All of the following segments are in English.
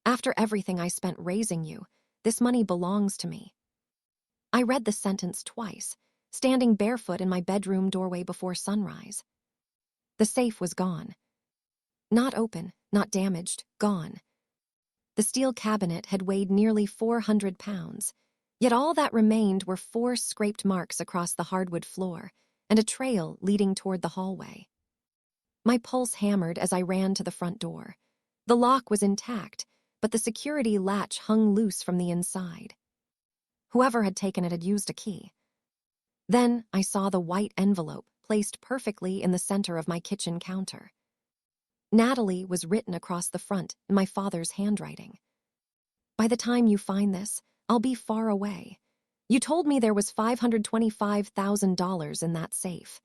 After everything I spent raising you, this money belongs to me." I read the sentence twice, standing barefoot in my bedroom doorway before sunrise. The safe was gone. Not open, not damaged, gone. The steel cabinet had weighed nearly 400 pounds, yet all that remained were 4 scraped marks across the hardwood floor and a trail leading toward the hallway. My pulse hammered as I ran to the front door. The lock was intact, but the security latch hung loose from the inside. Whoever had taken it had used a key. Then I saw the white envelope placed perfectly in the center of my kitchen counter. Natalie was written across the front in my father's handwriting. "By the time you find this, I'll be far away. You told me there was $525,000 in that safe.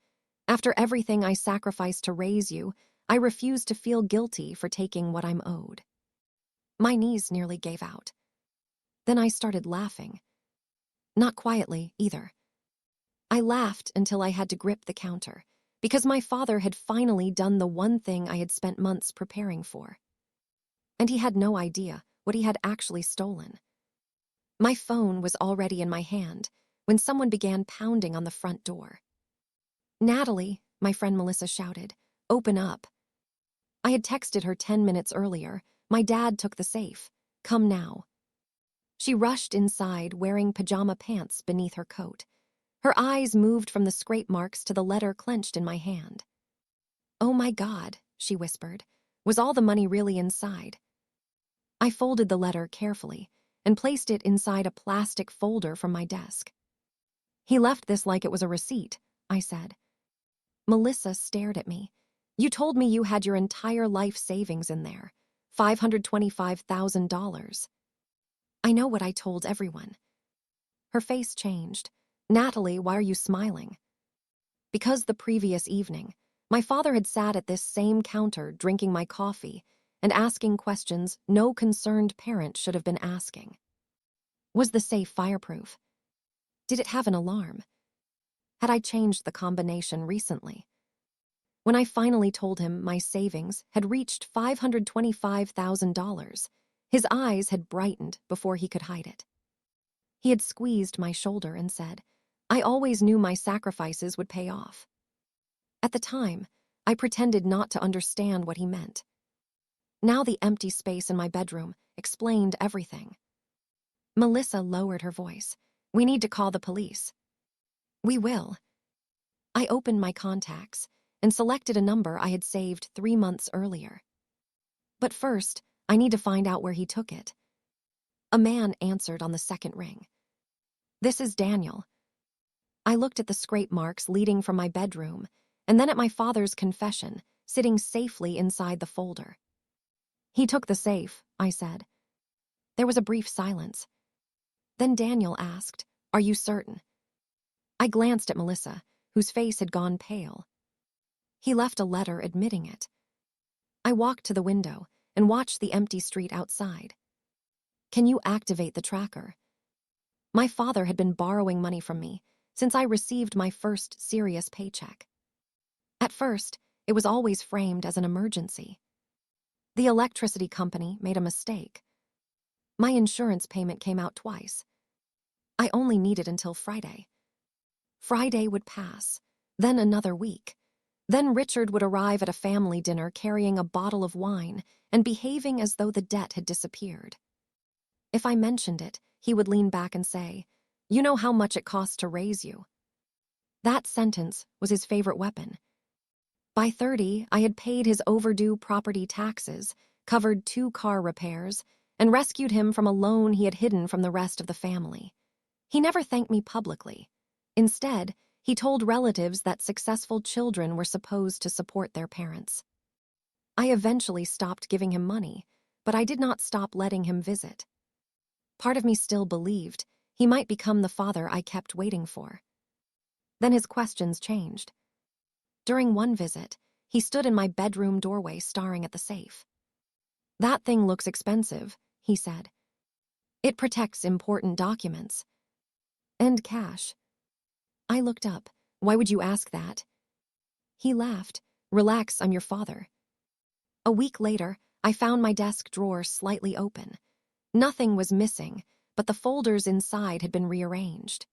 After everything I sacrificed to raise you, I refuse to feel guilty for taking what I'm owed." My knees nearly gave out. Then I started laughing. Not quietly, either. I laughed until I had to grip the counter, because my father had finally done the one thing I had spent months preparing for. And he had no idea what he had actually stolen. My phone was already in my hand when someone began pounding on the front door. "Natalie," my friend Melissa shouted, "open up." I had texted her 10 minutes earlier. "My dad took the safe. Come now." She rushed inside wearing pajama pants beneath her coat. Her eyes moved from the scrape marks to the letter clenched in my hand. "Oh my God," she whispered. "Was all the money really inside?" I folded the letter carefully and placed it inside a plastic folder from my desk. "He left this like it was a receipt," I said. Melissa stared at me. "You told me you had your entire life savings in there. $525,000. "I know what I told everyone." Her face changed. "Natalie, why are you smiling?" Because the previous evening, my father had sat at this same counter drinking my coffee and asking questions no concerned parent should have been asking. Was the safe fireproof? Did it have an alarm? Had I changed the combination recently? When I finally told him my savings had reached $525,000, his eyes had brightened before he could hide it. He had squeezed my shoulder and said, "I always knew my sacrifices would pay off." At the time, I pretended not to understand what he meant. Now the empty space in my bedroom explained everything. Melissa lowered her voice. "We need to call the police." "We will." I opened my contacts and selected a number I had saved 3 months earlier. "But first, I need to find out where he took it." A man answered on the second ring. "This is Daniel." I looked at the scrape marks leading from my bedroom, and then at my father's confession, sitting safely inside the folder. "He took the safe," I said. There was a brief silence. Then Daniel asked, "Are you certain?" I glanced at Melissa, whose face had gone pale. "He left a letter admitting it." I walked to the window and watched the empty street outside. "Can you activate the tracker?" My father had been borrowing money from me since I received my first serious paycheck. At first, it was always framed as an emergency. The electricity company made a mistake. My insurance payment came out twice. I only needed until Friday. Friday would pass, then another week. Then Richard would arrive at a family dinner carrying a bottle of wine and behaving as though the debt had disappeared. If I mentioned it, he would lean back and say, "You know how much it costs to raise you." That sentence was his favorite weapon. By 30, I had paid his overdue property taxes, covered 2 car repairs, and rescued him from a loan he had hidden from the rest of the family. He never thanked me publicly. Instead, he told relatives that successful children were supposed to support their parents. I eventually stopped giving him money, but I did not stop letting him visit. Part of me still believed he might become the father I kept waiting for. Then his questions changed. During one visit, he stood in my bedroom doorway staring at the safe. "That thing looks expensive," he said. "It protects important documents." "And cash." I looked up. "Why would you ask that?" He laughed. "Relax, I'm your father." A week later, I found my desk drawer slightly open. Nothing was missing, but the folders inside had been rearranged.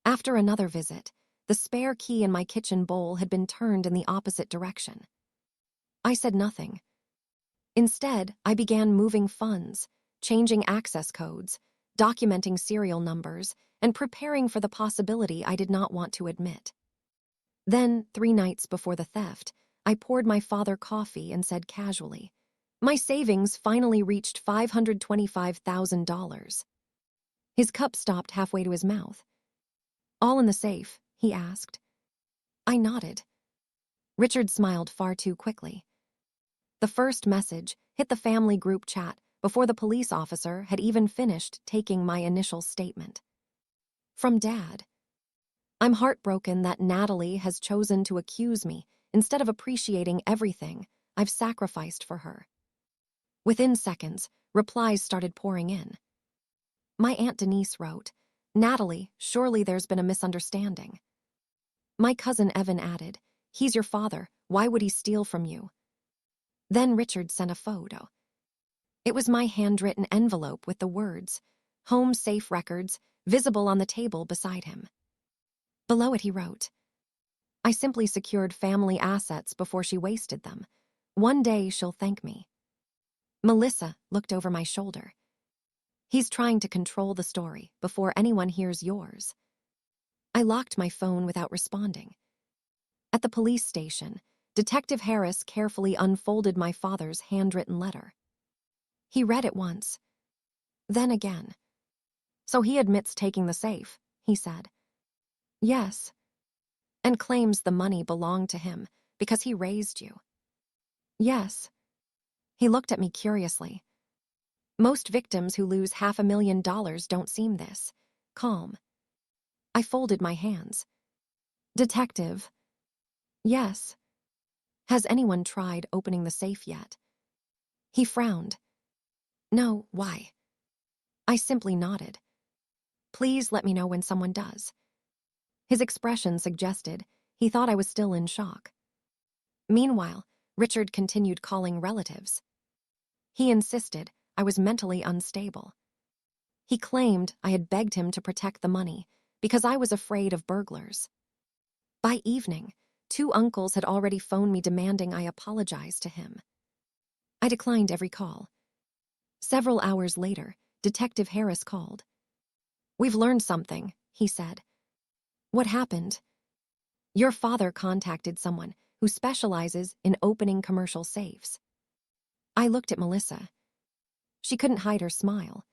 After another visit, the spare key in my kitchen bowl had been turned in the opposite direction. I said nothing. Instead, I began moving funds, changing access codes, documenting serial numbers, and preparing for the possibility I did not want to admit. Then, 3 nights before the theft, I poured my father coffee and said casually, "My savings finally reached $525,000. His cup stopped halfway to his mouth. "All in the safe?" he asked. I nodded. Richard smiled far too quickly. The first message hit the family group chat before the police officer had even finished taking my initial statement. From Dad. "I'm heartbroken that Natalie has chosen to accuse me instead of appreciating everything I've sacrificed for her." Within seconds, replies started pouring in. My Aunt Denise wrote, "Natalie, surely there's been a misunderstanding." My cousin Evan added, "He's your father, why would he steal from you?" Then Richard sent a photo. It was my handwritten envelope with the words, "Home Safe Records," visible on the table beside him. Below it he wrote, "I simply secured family assets before she wasted them. One day she'll thank me." Melissa looked over my shoulder. "He's trying to control the story before anyone hears yours." I locked my phone without responding. At the police station, Detective Harris carefully unfolded my father's handwritten letter. He read it once, then again. "So he admits taking the safe," he said. "Yes. And claims the money belonged to him because he raised you." "Yes." He looked at me curiously. "Most victims who lose $500,000 don't seem this calm." I folded my hands. "Detective." "Yes." "Has anyone tried opening the safe yet?" He frowned. "No, why?" I simply nodded. "Please let me know when someone does." His expression suggested he thought I was still in shock. Meanwhile, Richard continued calling relatives. He insisted I was mentally unstable. He claimed I had begged him to protect the money because I was afraid of burglars. By evening, 2 uncles had already phoned me demanding I apologize to him. I declined every call. Several hours later, Detective Harris called. "We've learned something," he said. "What happened?" "Your father contacted someone who specializes in opening commercial safes." I looked at Melissa. She couldn't hide her smile.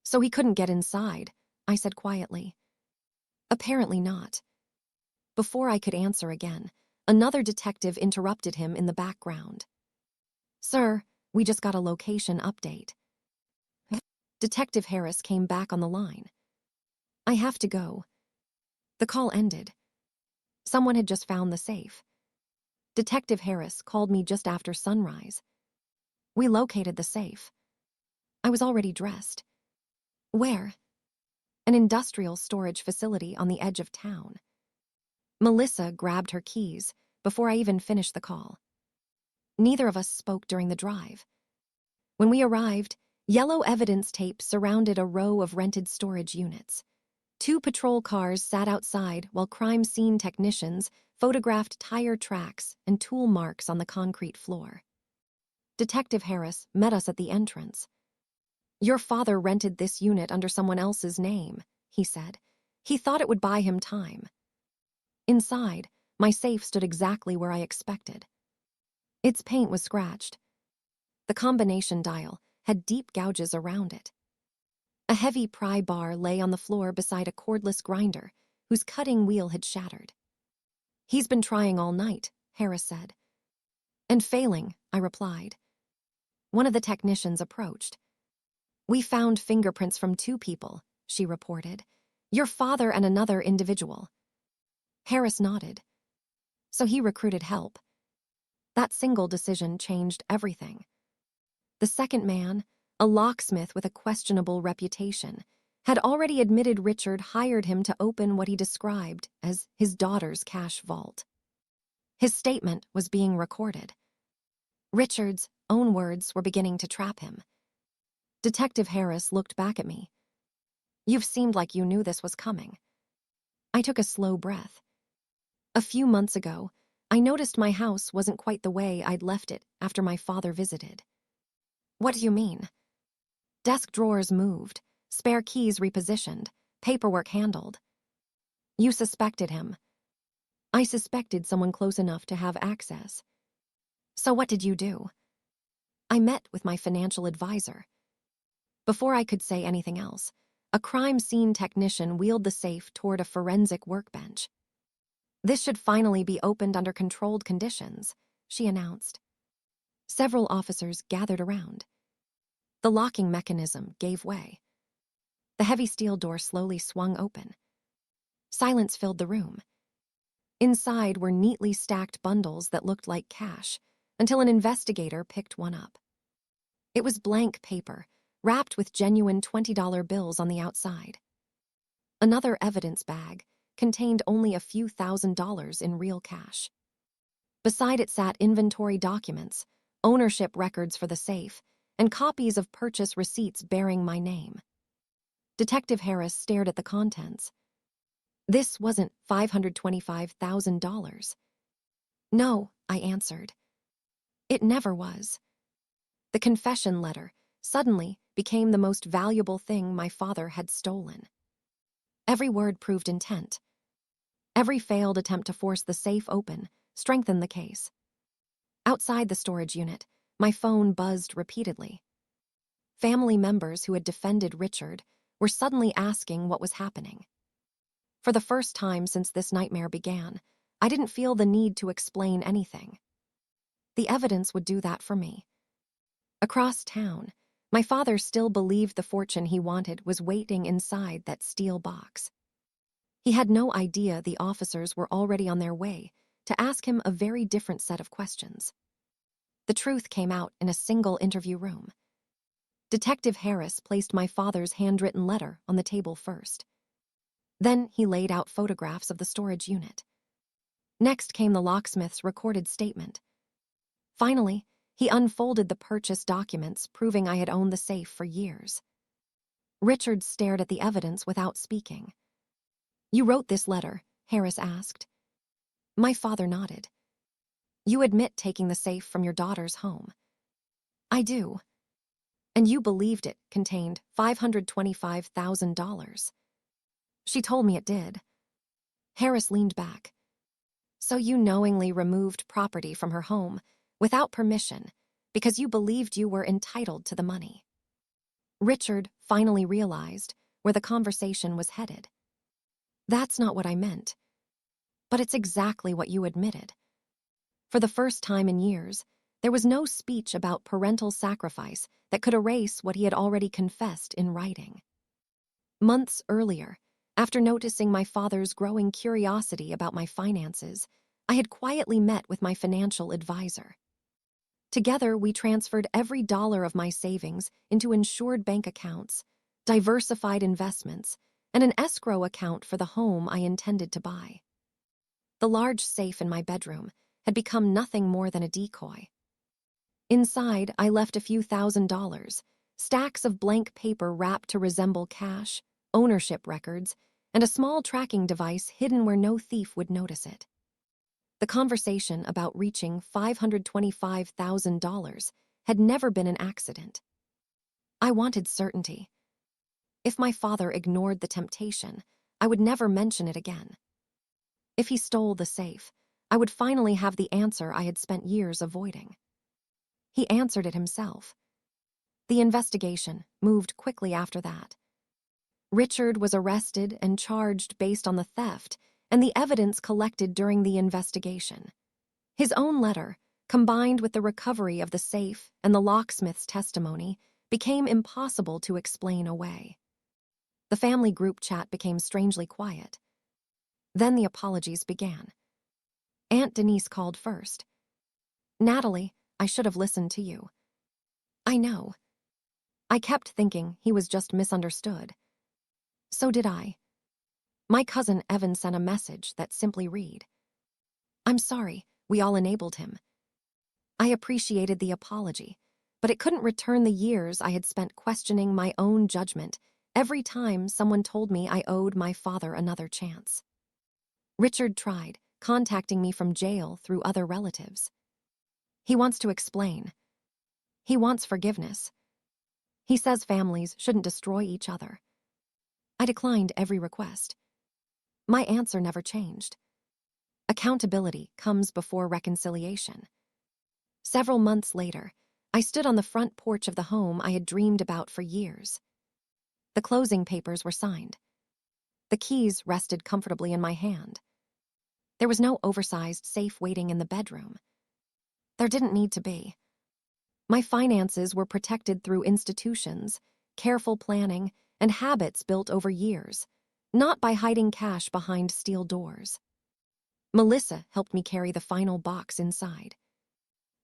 "So he couldn't get inside," I said quietly. "Apparently not." Before I could answer again, another detective interrupted him in the background. "Sir, we just got a location update." Detective Harris came back on the line. "I have to go." The call ended. Someone had just found the safe. Detective Harris called me just after sunrise. We located the safe. I was already dressed. "Where?" "An industrial storage facility on the edge of town." Melissa grabbed her keys before I even finished the call. Neither of us spoke during the drive. When we arrived, yellow evidence tape surrounded a row of rented storage units. 2 patrol cars sat outside while crime scene technicians photographed tire tracks and tool marks on the concrete floor. Detective Harris met us at the entrance. "Your father rented this unit under someone else's name," he said. "He thought it would buy him time." Inside, my safe stood exactly where I expected. Its paint was scratched. The combination dial had deep gouges around it. A heavy pry bar lay on the floor beside a cordless grinder, whose cutting wheel had shattered. "He's been trying all night," Harris said. "And failing," I replied. One of the technicians approached. "We found fingerprints from 2 people," she reported. "Your father and another individual." Harris nodded. So he recruited help. That single decision changed everything. The second man, a locksmith with a questionable reputation, had already admitted Richard hired him to open what he described as his daughter's cash vault. His statement was being recorded. Richard's own words were beginning to trap him. Detective Harris looked back at me. "You've seemed like you knew this was coming." I took a slow breath. A few months ago, I noticed my house wasn't quite the way I'd left it after my father visited. "What do you mean?" "Desk drawers moved, spare keys repositioned, paperwork handled." "You suspected him." "I suspected someone close enough to have access." "So what did you do?" "I met with my financial advisor." Before I could say anything else, a crime scene technician wheeled the safe toward a forensic workbench. "This should finally be opened under controlled conditions," she announced. Several officers gathered around. The locking mechanism gave way. The heavy steel door slowly swung open. Silence filled the room. Inside were neatly stacked bundles that looked like cash, until an investigator picked one up. It was blank paper, wrapped with genuine $20 bills on the outside. Another evidence bag contained only a few $1,000s in real cash. Beside it sat inventory documents, ownership records for the safe, and copies of purchase receipts bearing my name. Detective Harris stared at the contents. "This wasn't $525,000. "No," I answered. "It never was." The confession letter suddenly became the most valuable thing my father had stolen. Every word proved intent. Every failed attempt to force the safe open strengthened the case. Outside the storage unit, my phone buzzed repeatedly. Family members who had defended Richard were suddenly asking what was happening. For the first time since this nightmare began, I didn't feel the need to explain anything. The evidence would do that for me. Across town, my father still believed the fortune he wanted was waiting inside that steel box. He had no idea the officers were already on their way to ask him a very different set of questions. The truth came out in a single interview room. Detective Harris placed my father's handwritten letter on the table first. Then he laid out photographs of the storage unit. Next came the locksmith's recorded statement. Finally, he unfolded the purchase documents proving I had owned the safe for years. Richard stared at the evidence without speaking. "You wrote this letter?" Harris asked. My father nodded. "You admit taking the safe from your daughter's home?" "I do." "And you believed it contained $525,000. "She told me it did." Harris leaned back. "So you knowingly removed property from her home without permission because you believed you were entitled to the money." Richard finally realized where the conversation was headed. "That's not what I meant. But it's exactly what you admitted." For the first time in years, there was no speech about parental sacrifice that could erase what he had already confessed in writing. Months earlier, after noticing my father's growing curiosity about my finances, I had quietly met with my financial advisor. Together, we transferred every dollar of my savings into insured bank accounts, diversified investments, and an escrow account for the home I intended to buy. The large safe in my bedroom had become nothing more than a decoy. Inside, I left a few $1,000s, stacks of blank paper wrapped to resemble cash, ownership records, and a small tracking device hidden where no thief would notice it. The conversation about reaching $525,000 had never been an accident. I wanted certainty. If my father ignored the temptation, I would never mention it again. If he stole the safe, I would finally have the answer I had spent years avoiding. He answered it himself. The investigation moved quickly after that. Richard was arrested and charged based on the theft and the evidence collected during the investigation. His own letter, combined with the recovery of the safe and the locksmith's testimony, became impossible to explain away. The family group chat became strangely quiet. Then the apologies began. Aunt Denise called first. "Natalie, I should have listened to you." "I know." I kept thinking he was just misunderstood. So did I. My cousin Evan sent a message that simply read, "I'm sorry, we all enabled him." I appreciated the apology, but it couldn't return the years I had spent questioning my own judgment every time someone told me I owed my father another chance. Richard tried, contacting me from jail through other relatives. He wants to explain. He wants forgiveness. He says families shouldn't destroy each other. I declined every request. My answer never changed. Accountability comes before reconciliation. Several months later, I stood on the front porch of the home I had dreamed about for years. The closing papers were signed. The keys rested comfortably in my hand. There was no oversized safe waiting in the bedroom. There didn't need to be. My finances were protected through institutions, careful planning, and habits built over years, not by hiding cash behind steel doors. Melissa helped me carry the final box inside.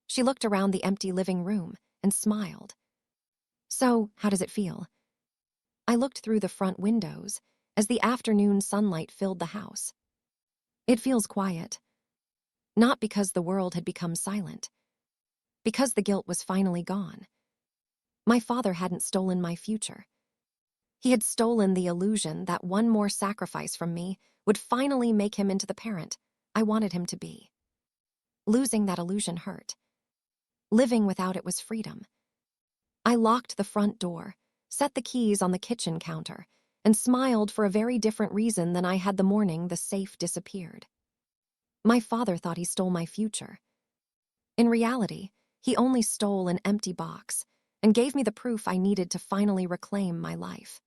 She looked around the empty living room and smiled. "So, how does it feel?" I looked through the front windows as the afternoon sunlight filled the house. "It feels quiet." Not because the world had become silent, because the guilt was finally gone. My father hadn't stolen my future. He had stolen the illusion that one more sacrifice from me would finally make him into the parent I wanted him to be. Losing that illusion hurt. Living without it was freedom. I locked the front door, set the keys on the kitchen counter, and smiled for a very different reason than I had the morning the safe disappeared. My father thought he stole my future. In reality, he only stole an empty box and gave me the proof I needed to finally reclaim my life.